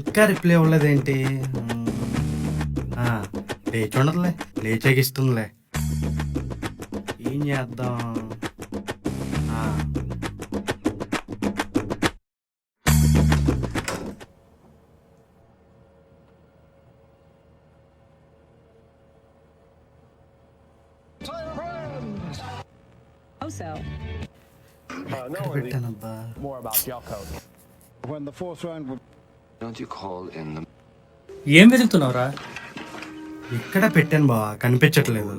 ఇంకా రిప్లై ఇవ్వలేదేంటి? లేచి ఉండదులే, లేచాక ఇస్తుందిలే. ఏం చేద్దాం? పెట్టానబ్బా. ఏం వెతుకుతున్నావురా? ఇక్కడ పెట్టాను బావా, కనిపించట్లేదు.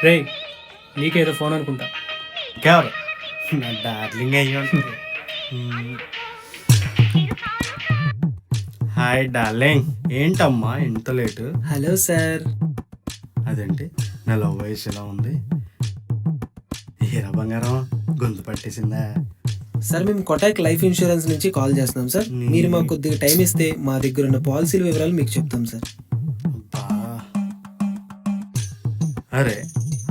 రే, నీకేదో ఫోన్ అనుకుంటా. కేవలం నా డార్లింగ్ అయ్యి ఉంటుంది. హాయ్ డార్లింగ్, ఏంటమ్మా ఇంత లేటు? Hello sir. అదేంటి నా లవ్ వయసు ఎలా ఉంది? హీరా బంగారం గొంతు పట్టేసిందా? సార్ మేము కొటాక్ లైఫ్ ఇన్సూరెన్స్ నుంచి కాల్ చేస్తున్నాం సార్. మీరు మాకు కొద్దిగా టైం ఇస్తే మా దగ్గర ఉన్న పాలసీల వివరాలు మీకు చెప్తాం సార్. అరే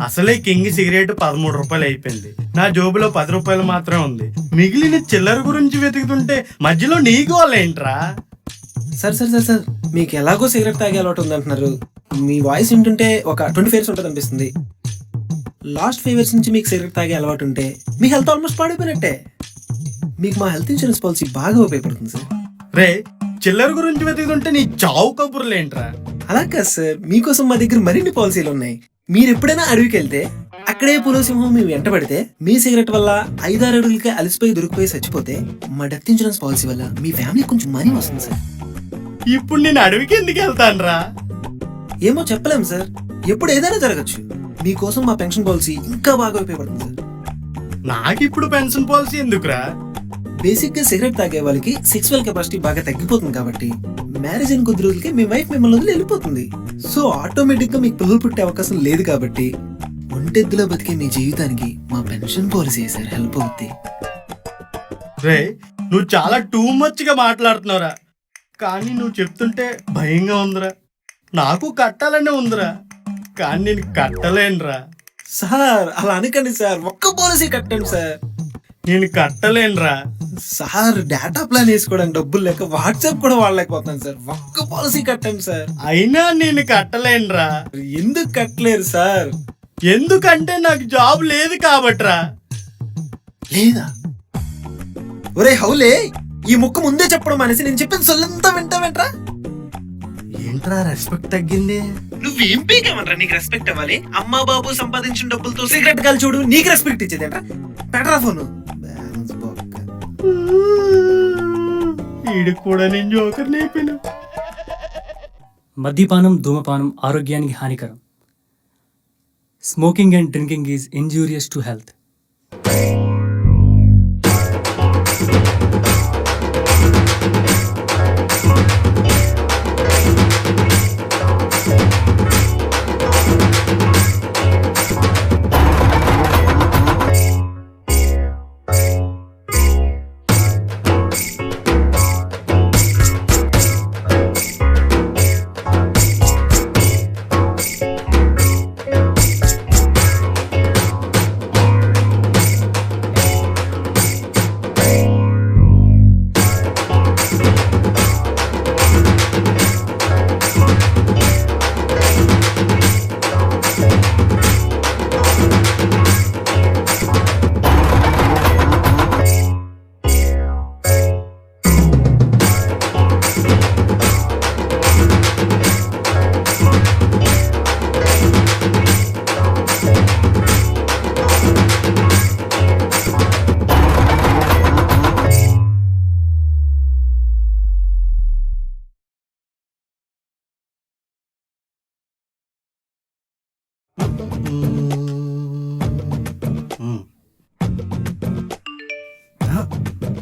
అసలే కింగ్ సిగరెట్ 13 రూపాయలు అయిపోయింది. నా జోబులో 10 రూపాయలు మాత్రమే ఉంది. మిగిలిన చిల్లర గురించి వెతుకుతుంటే మధ్యలో నీకు వాళ్ళేంట్రా? సార్ సార్ సార్ సార్ మీకు ఎలాగో సిగరెట్ తాగే అలవాటు ఉంది అంటున్నారు. మీ వాయిస్ వింటుంటే ఒక 20 ఇయర్స్ ఉంటుంది అనిపిస్తుంది. లాస్ట్ 5 ఇయర్స్ నుంచి మీకు సిగరెట్ తాగే అలవాటు ఉంటే మీ హెల్త్ ఆల్మోస్ట్ పాడైపోయినట్టే. మీకు మా హెల్త్ ఇన్సూరెన్స్ పాలసీ బాగా ఉపయోగపడుతుంది సార్. రే, చిల్లర గురించి వెతుకుతుంటే నీ చావు కబుర్లేంట్రా? అలా కాదు సార్, మీకోసం మా దగ్గర మరిన్ని పాలసీలు ఉన్నాయి. మీరు ఎప్పుడైనా అడవికి వెళ్తే అక్కడే పులోసింహం మీ వెంట పడితే మీ సిగరెట్ వల్ల 5-6 అడుగులకే అలసిపోయి దొరికిపోయి చచ్చిపోతే మా డెత్ ఇన్సూరెన్స్ పాలసీ వల్ల మీ ఫ్యామిలీ కొంచెం మనీ వస్తుంది సార్. ఇప్పుడు నేను అడవికి ఎందుకు వెళ్తానురా? ఏమో చెప్పలేం సార్, ఎప్పుడు ఏదైనా జరగచ్చు. మీకోసం మా పెన్షన్ పాలసీ ఇంకా బాగా ఉపయోగపడుతుంది సార్. నాకు ఇప్పుడు పెన్షన్ పాలసీ ఎందుకురా? బేసిక్ గా సిగరెట్ తాగే వాళ్ళకి సెక్సువల్ కెపాసిటీ బాగా తగ్గిపోతుంది కాబట్టి మ్యారేజ్ అయిన కొద్ది రోజులకి మీ వైఫ్ మిమ్మల్ని వదిలి వెళ్ళిపోతుంది. సో ఆటోమేటిక్ గా మీకు పిల్లలు పుట్టే అవకాశం లేదు కాబట్టి ఒంటెద్దులో బతికే మీ జీవితానికి మా పెన్షన్ పాలసీ సార్ హెల్ప్ అవుద్ది. రే, నువ్వు చాలా టూ మచ్ గా మాట్లాడుతున్నావురా. కానీ నువ్వు చెప్తుంటే భయంగా ఉందిరా. నాకు కట్టాలనే ఉందిరా, కానీ నేను కట్టలేనురా. సార్ అలా అనకండి సార్, ఒక్క పాలసీ కట్టండి సార్. నేను కట్టలేనురా సార్. డేటా ప్లాన్ వేసుకోవడానికి డబ్బులు లేక వాట్సాప్ కూడా వాడలేకపోతున్నాను సార్. ఒక్క పాలసీ కట్టండి సార్. అయినా నేను కట్టలేనురా. ఎందుకు కట్టలేరు సార్? ఎందుకంటే నాకు జాబ్ లేదు కాబట్రా. లేదా? ఒరే హౌలే, ఈ ముక్క ముందే చెప్పడం అనేసి నేను చెప్పిన సొల్లంతా వింటావేంట్రా? ఏంట్రా రెస్పెక్ట్ తగ్గింది? నువ్వేం పీకేమంటారా? నీకు రెస్పెక్ట్ ఇవ్వాలి. అమ్మా బాబు సంపాదించిన డబ్బులతో సిగరెట్ కాల్ చూడు, నీకు రెస్పెక్ట్ ఇచ్చేదేంట్రా? పెట్టరా ఫోను. ఈడు కూడా నేను జోకర్ నేర్పిన. మద్యపానం, ధూమపానం ఆరోగ్యానికి హానికరం. Smoking and drinking is injurious to health.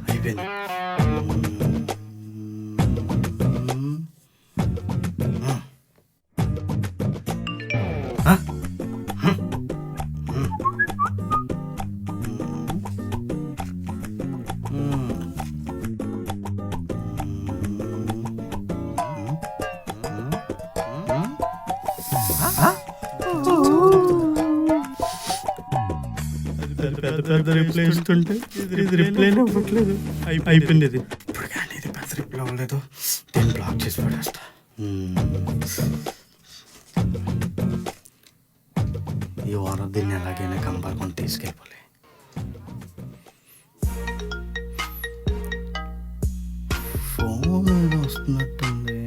అయిపోయింది. పెద్ద పెద్ద రిప్లై ఇస్తుంటే ఇది రిప్లై అవ్వట్లేదు. అయిపోయింది ఇది. ఇప్పుడు కానీ ఇది పెద్ద రిప్లై అవ్వలేదు, దీన్ని బ్లాక్ చేసి పడేస్తా. ఈ వారం దీన్ని ఎలాగైనా కంపల్కొని తీసుకెళ్ళిపోలే. ఫోన్ వస్తున్నట్టుంది.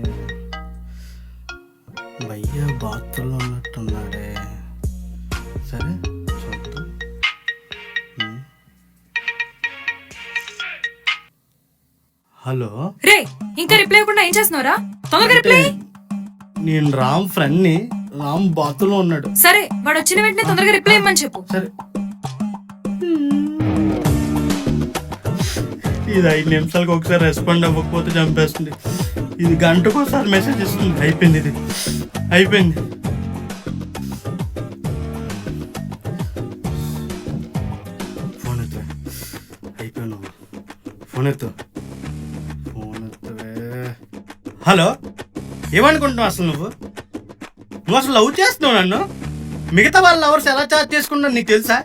భయ్యా బాత్రూంలో ఉన్నట్టున్నాడే. సరే చూద్దాం. హలో రే, ఇంకా రిప్లై ఇవ్వకుండా ఏం చేస్తున్నావురా? తొందరగా రిప్లై. నేను రామ్ ఫ్రెండ్ని. రామ్ బాత్రూంలో ఉన్నాడు. సరే, వాడు వచ్చిన వెంటనే తొందరగా రిప్లై ఇవ్వమని చెప్పు. సరే, ఇది 5 నిమిషాలకు ఒకసారి రెస్పాండ్ అవ్వకపోతే చంపేస్తుంది. ఇది గంటకు ఒకసారి మెసేజ్ ఇస్తుంది. అయిపోయింది ఇది, అయిపోయింది. ఫోన్ ఎత్తు. అయిపోయాను. ఫోన్ ఎత్తు. ఫోన్ ఎత్తువే. హలో, ఏమనుకుంటున్నావు అసలు నువ్వు? నువ్వు అసలు లవ్ చేస్తున్నావు నన్ను? మిగతా వాళ్ళ లవర్స్ ఎలా చార్జ్ చేసుకుంటావు నీకు తెలుసా?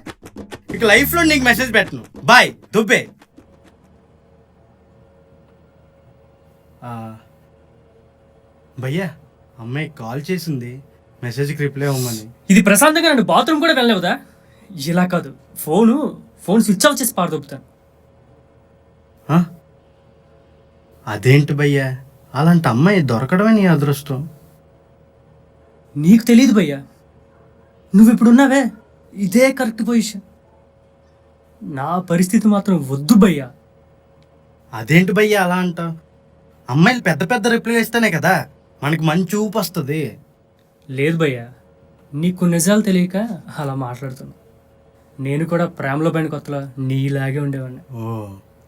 ఇక లైఫ్లో నీకు మెసేజ్ పెట్టను. బాయ్, దుబ్బే. భయ్యా, అమ్మాయి కాల్ చేసింది, మెసేజ్కి రిప్లై అవ్వమని. ఇది ప్రశాంతంగా నన్ను బాత్రూమ్ కూడా వెళ్ళలేవుదా? ఇలా కాదు, ఫోన్ స్విచ్ ఆఫ్ చేసి పారదొప్పుతాను. ఆ? అదేంటి భయ్యా, అలాంటి అమ్మాయి దొరకడమే నీ అదృష్టం. నీకు తెలియదు భయ్యా, నువ్వు ఇప్పుడున్నావే ఇదే కరెక్ట్ పొజిషన్. నా పరిస్థితి మాత్రం వద్దు భయ్యా. అదేంటి భయ్యా అలా అంటావు? అమ్మాయిలు పెద్ద పెద్ద రిప్లై ఇస్తేనే కదా మనకి మంచి ఊపు వస్తుంది. లేదు భయ్యా, నీకు నిజాలు తెలియక అలా మాట్లాడుతున్నా. నేను కూడా ప్రేమలో పైన కొత్తలో నీలాగే ఉండేవాడిని. ఓ,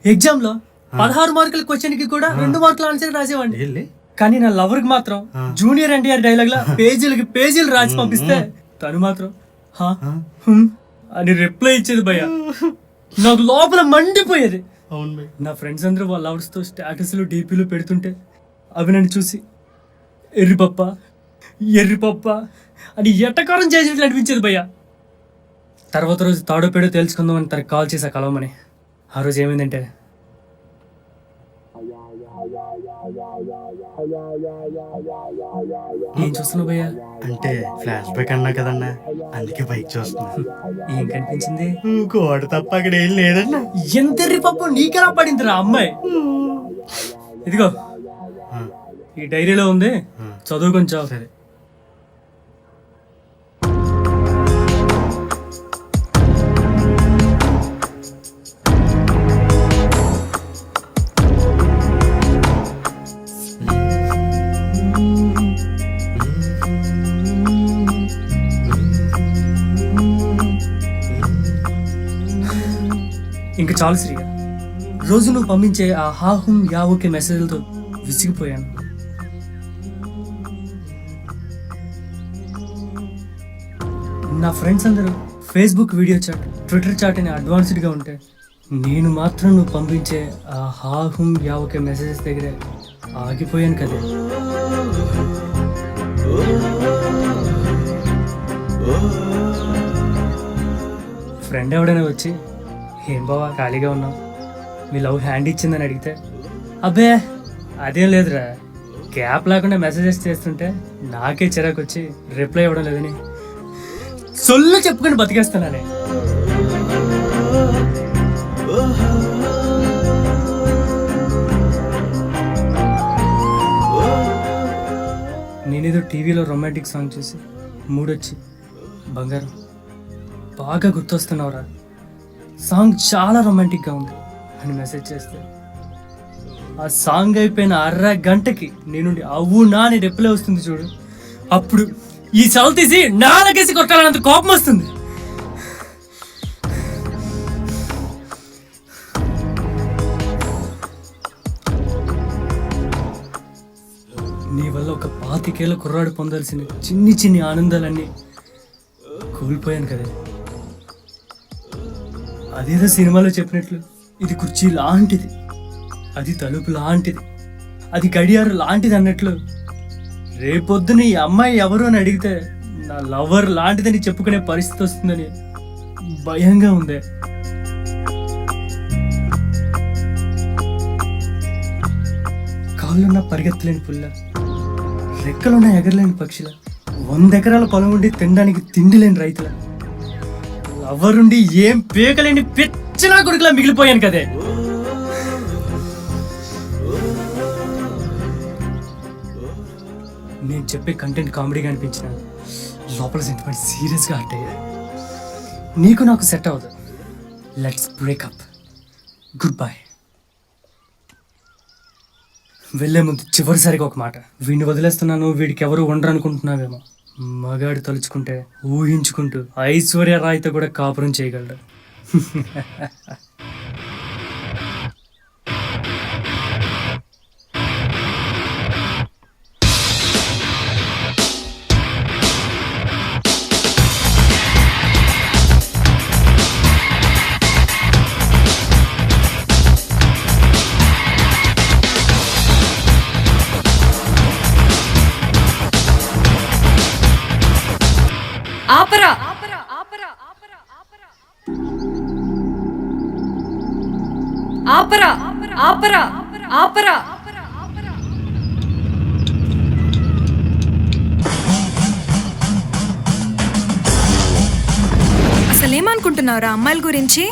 ఎగ్జామ్లో 16 మార్కుల క్వశ్చన్కి కూడా 2 మార్కుల ఆన్సర్ రాసేవాడిని. వెళ్ళి కానీ నా లవర్కి మాత్రం జూనియర్ ఎన్టీఆర్ డైలాగ్ లా పేజీలు రాసి పంపిస్తే తను మాత్రం హా హుమ్ అని రిప్లై ఇచ్చేది భయ్యా. నాకు లోపల మండిపోయేది. అవును భయ్. నా ఫ్రెండ్స్ అందరూ వాళ్ళ లవర్స్తో స్టేటస్లు డీపీలు పెడుతుంటే అవి నన్ను చూసి ఎర్రిపప్ప అని ఎట్టకారం చేసినట్లు అనిపించేది భయ్యా. తర్వాత రోజు తాడో పేడో తెలుసుకుందామని తనకు కాల్ చేసా కలవమని. ఆ రోజు ఏమైందంటే, ఏం చూస్తున్నావు భయ్యా? అంటే ఫ్లాష్ బ్యాక్ అన్నా కదన్నా, అందుకే బైక్ చూస్తున్నా. ఏం కనిపించింది? కోడ తప్ప అక్కడ ఏం లేదన్నా. ఎంత ఎర్రిపప్పు నీకెలా పడిందిరా అమ్మాయి? ఇదిగో ఈ డైరీలో ఉంది, చదువు కొంచెం. సరే. ఇంక చాలు శ్రీయ, రోజు నువ్వు పంపించే ఆ హాహుం యావుకే మెసేజ్లతో విసిగిపోయాను. నా ఫ్రెండ్స్ అందరూ Facebook video chat, Twitter chat అని అడ్వాన్స్డ్గా ఉంటే, నేను మాత్రం నువ్వు పంపించే ఆ హాహుం యావుకే మెసేజెస్ దగ్గరే ఆగిపోయాను కదే. ఫ్రెండ్ ఎవడైనా వచ్చి, ఏం బావా ఖాళీగా ఉన్నావు, మీ లవ్ హ్యాండ్ ఇచ్చిందని అడిగితే, అబ్బే అదేం లేదురా, గ్యాప్ లేకుండా మెసేజెస్ చేస్తుంటే నాకే చిరాకు వచ్చి రిప్లై ఇవ్వడం లేదని సొల్లు చెప్పుకొని బతికేస్తున్నానే. నేనేదో టీవీలో రొమాంటిక్ సాంగ్ చూసి మూడొచ్చి, బంగారం బాగా గుర్తొస్తున్నావురా, సాంగ్ చాలా రొమాంటిక్గా ఉంది అని మెసేజ్ చేస్తే, ఆ సాంగ్ అయిపోయిన అరగంటకి నేను అవ్వు నా అని రిప్లై వస్తుంది చూడు, అప్పుడు ఈ చల్ తీసి నాలకేసి కొట్టాలన్నంత కోపం వస్తుంది. నీ వల్ల ఒక 25 ఏళ్ళ కుర్రాడు పొందాల్సిన చిన్ని ఆనందాలన్నీ కోల్పోయాను కదా. అదేదో సినిమాలో చెప్పినట్లు ఇది కుర్చీ లాంటిది, అది తలుపు లాంటిది, అది గడియారు లాంటిది అన్నట్లు, రేపొద్దున ఈ అమ్మాయి ఎవరు అని అడిగితే నా లవర్ లాంటిదని చెప్పుకునే పరిస్థితి వస్తుందని భయంగా ఉంది. కాళ్ళున్న పరిగెత్తలేని పుల్ల, రెక్కలున్న ఎగరలేని పక్షుల, 100 ఎకరాల పొలం ఉండి తినడానికి తిండి లేని రైతుల, ఎవరుండి ఏం పీకలేని పిచ్చనా కొడుకులా మిగిలిపోయాను కదే. నేను చెప్పే కంటెంట్ కామెడీగా అనిపించిన లోపల సెంటిమెంట్ సీరియస్గా హర్ట్ అయ్యాయి. నీకు నాకు సెట్ అవ్వదు. Let's breakup. Good bye. వెళ్ళే ముందు చివరిసారిగా ఒక మాట. వీడిని వదిలేస్తున్నాను, వీడికి ఎవరు ఉండరు అనుకుంటున్నావేమో. మగాడు తలుచుకుంటే ఊహించుకుంటూ ఐశ్వర్య రాయ్తో కూడా కాపురం చేయగలడు. ఆపరా ఆపరా ఆపరా ఆపరా. అసలేమనుకుంటున్నావురా అమ్మాయిల గురించి?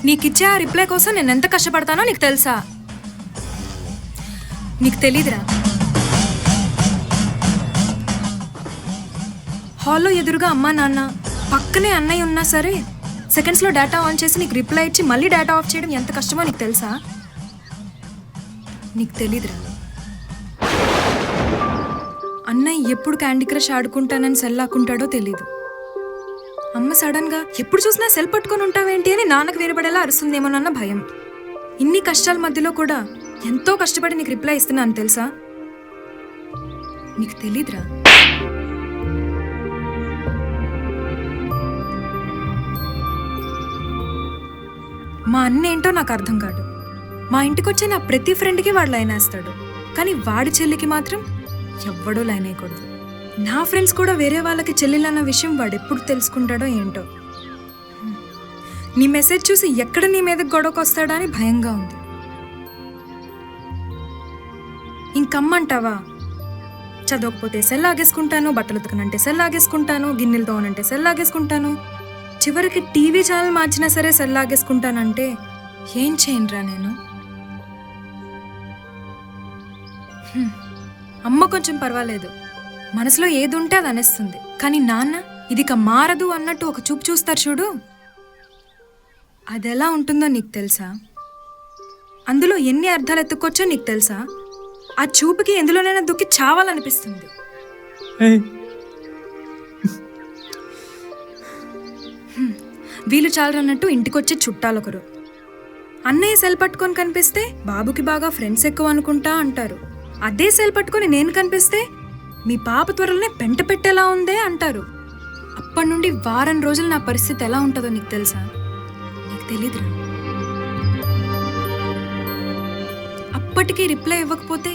నీకిచ్చే ఆ రిప్లై కోసం నేను ఎంత కష్టపడతానో నీకు తెలుసా? నీకు తెలీదురా. హాల్లో ఎదురుగా అమ్మా నాన్న, పక్కనే అన్నయ్య ఉన్నా సరే సెకండ్స్లో డేటా ఆన్ చేసి నీకు రిప్లై ఇచ్చి మళ్ళీ డేటా ఆఫ్ చేయడం ఎంత కష్టమో నీకు తెలుసా? నీకు తెలీదురా. అన్నయ్య ఎప్పుడు క్యాండీ క్రష్ ఆడుకుంటానని సెల్ లాక్కుంటాడో తెలీదు. అమ్మ సడన్గా ఎప్పుడు చూసినా సెల్ పట్టుకొని ఉంటావేంటి అని నాన్నకు వినబడేలా అరుస్తుందేమోనన్న భయం. ఇన్ని కష్టాల మధ్యలో కూడా ఎంతో కష్టపడి నీకు రిప్లై ఇస్తున్నాను తెలుసా? నీకు తెలీదురా. మా అన్న ఏంటో నాకు అర్థం కాదు. మా ఇంటికి వచ్చే నా ప్రతి ఫ్రెండ్కి వాడు లైన్ వేస్తాడు, కానీ వాడి చెల్లికి మాత్రం ఎవ్వడూ లైన్ వేయకూడదు. నా ఫ్రెండ్స్ కూడా వేరే వాళ్ళకి చెల్లెలన్న విషయం వాడు ఎప్పుడు తెలుసుకుంటాడో ఏంటో. నీ మెసేజ్ చూసి ఎక్కడ నీ మీద గొడవకు వస్తాడా అని భయంగా ఉంది. ఇంకమ్మంటావా? చదవకపోతే సెల్ ఆగేసుకుంటాను, బట్టలు ఉతకనంటే సెల్ ఆగేసుకుంటాను, గిన్నెలు తోనంటే సెల్ ఆగేసుకుంటాను, చివరికి టీవీ ఛానల్ మార్చినా సరే సెల్ లాగేసుకుంటానంటే ఏం చేయనురా నేను? అమ్మ కొంచెం పర్వాలేదు, మనసులో ఏది ఉంటే అది అనేస్తుంది. కానీ నాన్న ఇదిక మారదు అన్నట్టు ఒక చూపు చూస్తారు చూడు, అది ఎలా ఉంటుందో నీకు తెలుసా? అందులో ఎన్ని అర్థాలు ఎత్తుకొచ్చో నీకు తెలుసా? ఆ చూపుకి ఎందులోనైనా దుక్కి చావాలనిపిస్తుంది. వీళ్ళు చాలరన్నట్టు ఇంటికొచ్చే చుట్టాలొకరు. అన్నయ్య సెల్ పట్టుకొని కనిపిస్తే బాబుకి బాగా ఫ్రెండ్స్ ఎక్కువ అనుకుంటా అంటారు. అదే సెల్ పట్టుకొని నేను కనిపిస్తే మీ పాప త్వరలోనే పెంట పెట్టేలా ఉందే అంటారు. అప్పటి నుండి వారం రోజులు నా పరిస్థితి ఎలా ఉంటుందో నీకు తెలుసా? నీకు తెలీదురా. అప్పటికీ రిప్లై ఇవ్వకపోతే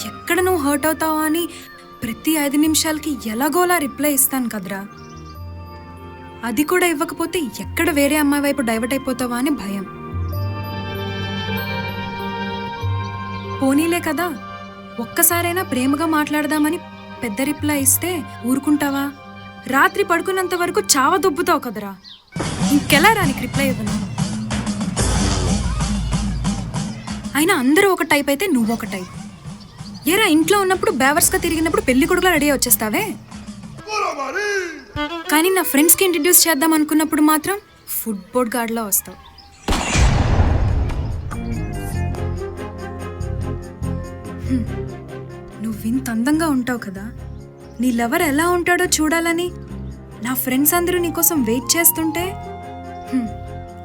ఎక్కడ నువ్వు హర్ట్ అవుతావా అని ప్రతి 5 నిమిషాలకి ఎలాగోలా రిప్లై ఇస్తాను కదరా. అది కూడా ఇవ్వకపోతే ఎక్కడ వేరే అమ్మాయి వైపు డైవర్ట్ అయిపోతావా అని భయం. పోనీలే కదా, ఒక్కసారైనా ప్రేమగా మాట్లాడదామని పెద్ద రిప్లై ఇస్తే ఊరుకుంటావా? రాత్రి పడుకున్నంత వరకు చావ దుబ్బుతావు కదరా. ఇంకెలా రానికి రిప్లై ఇవ్వను? అయినా అందరూ ఒక టైప్ అయితే నువ్వు ఒక టైప్. ఏరా ఇంట్లో ఉన్నప్పుడు బేవర్స్గా తిరిగినప్పుడు పెళ్లి కొడుకులా రెడీ వచ్చేస్తావే, కానీ నా ఫ్రెండ్స్కి ఇంట్రడ్యూస్ చేద్దాం అనుకున్నప్పుడు మాత్రం ఫుట్బాల్ గార్డ్లా వస్తావు. నువ్వింత అందంగా ఉంటావు కదా, నీ లవర్ ఎలా ఉంటాడో చూడాలని నా ఫ్రెండ్స్ అందరూ నీకోసం వెయిట్ చేస్తుంటే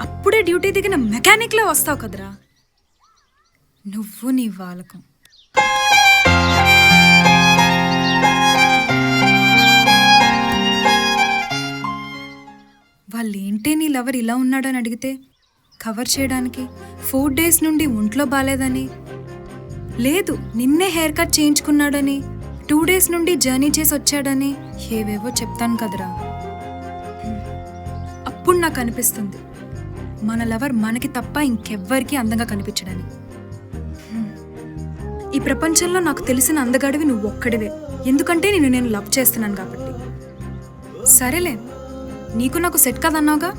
అప్పుడే డ్యూటీ దిగిన మెకానిక్లా వస్తావు కదరా. నువ్వు నీ వాలకం. వాళ్ళేంటే నీ లవర్ ఇలా ఉన్నాడని అడిగితే కవర్ చేయడానికి 4 days నుండి ఒంట్లో బాలేదని, లేదు నిన్నే హెయిర్ కట్ చేయించుకున్నాడని, 2 days నుండి జర్నీ చేసి వచ్చాడని ఏవేవో చెప్తాను కదరా. ఇప్పుడు నాకు అనిపిస్తుంది మన లవర్ మనకి తప్ప ఇంకెవ్వరికీ అందంగా కనిపించడని. ఈ ప్రపంచంలో నాకు తెలిసిన అందగాడివి నువ్వు ఒక్కడివే. ఎందుకంటే నేను లవ్ చేస్తున్నాను కాబట్టి. సరేలే, నీకు నాకు సెట్ కాదన్నావుగా,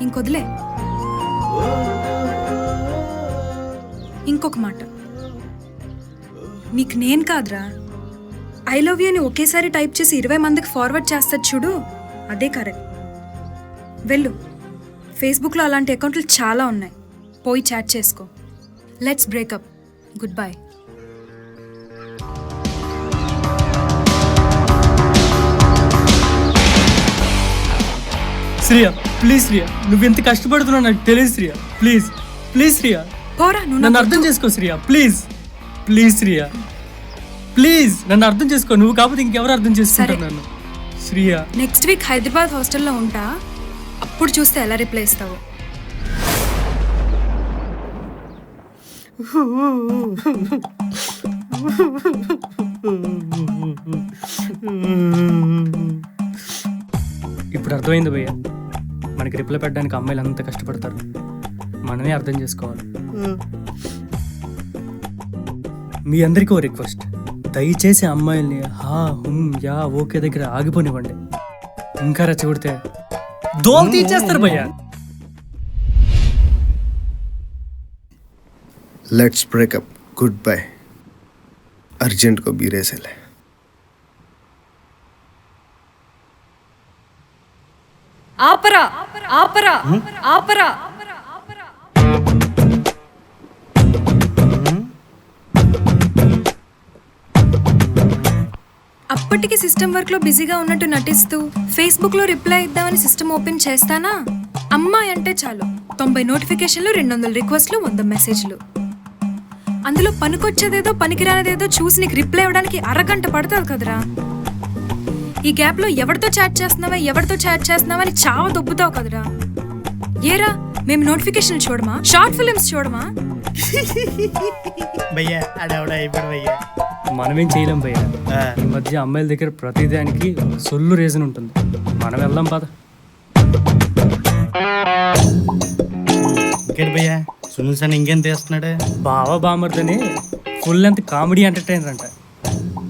ఇంకొదిలే. ఇంకొక మాట, నీకు నేను కాదురా, ఐ లవ్ యూ అని ఒకేసారి టైప్ చేసి 20 మందికి ఫార్వర్డ్ చేస్తాడు చూడు, అదే కరెక్ట్. వెళ్ళు, ఫేస్బుక్లో అలాంటి అకౌంట్లు చాలా ఉన్నాయి, పోయి చాట్ చేసుకో. Let's breakup, good bye. Shriya please Shriya, నువ్వు ఎంత కష్టపడుతున్నావు నాకు తెలియదు శ్రియా. ప్లీజ్ ప్లీజ్ శ్రియా, పోరా, నువ్వు నన్ను నాకు అర్థం వద్దు. చేసుకో Shriya. Please please Shriya, please నన్ను అర్థం చేసుకో. నువ్వు కాకపోతే ఇంకెవరు అర్థం చేసుకుంటారు సరే. నన్ను. శ్రియా నెక్స్ట్ వీక్ హైదరాబాద్ హాస్టల్లో ఉంటా, అప్పుడు చూస్తే ఎలా రిప్లై ఇస్తావు. ఇప్పుడు అర్థమైంది భయ్య, మనకి రిప్లై పెట్టడానికి అమ్మాయిలు అంత కష్టపడతారు, మనమే అర్థం చేసుకోవాలి. మీ అందరికీ ఓ రిక్వెస్ట్, దయచేసి అమ్మాయిల్ని హా హుమ్ యా ఓకే దగ్గర ఆగిపోనివ్వండి. ఇంకా రెచ్చగొడితే దోమ తీర్చేస్తారు భయ్య. Let's break up, goodbye. Urgent को बीरे से ले. ఆపరా ఆపరా ఆపరా. అప్పటికి సిస్టమ్ వర్క్ లో బిజీగా ఉన్నట్టు నటిస్తూ ఫేస్బుక్ లో రిప్లై ఇద్దామని సిస్టమ్ ఓపెన్ చేస్తానా, అమ్మాయి అంటే చాలు 90 నోటిఫికేషన్లు, 200 రిక్వెస్ట్లు, 100 మెసేజ్లు. అందులో పనికొచ్చేదేదో పనికిరానిదేదో చూసి నీకు రిప్లై ఇవ్వడానికి అరగంట పడుతుంది కదరా. ఈ గ్యాప్ లో ఎవరితో చాట్ చేస్తున్నావా అని చావ దొబ్బుతావు కదరా. ఏరా, మేము నోటిఫికేషన్ చూడమా, షార్ట్ ఫిలిమ్స్ చూడమా? భయ్యా ఆడవిడ అయిపోయాడు భయ్యా. మనమేం చేయలేం భయ్య. ఈ మధ్య అమ్మాయిల దగ్గర ప్రతిదానికి సొల్లు రీజన్ ఉంటుంది. మనం వెళ్దాం పద. ఇంకేంటి భయ్యా, సునీల్ సార్ ఇంకేం తీస్తున్నాడే? బావ బామర్దని ఫుల్ లెంత్ కామెడీ ఎంటర్టైనర్ అంట.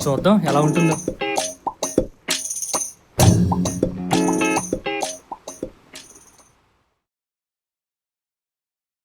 చూద్దాం ఎలా ఉంటుందో.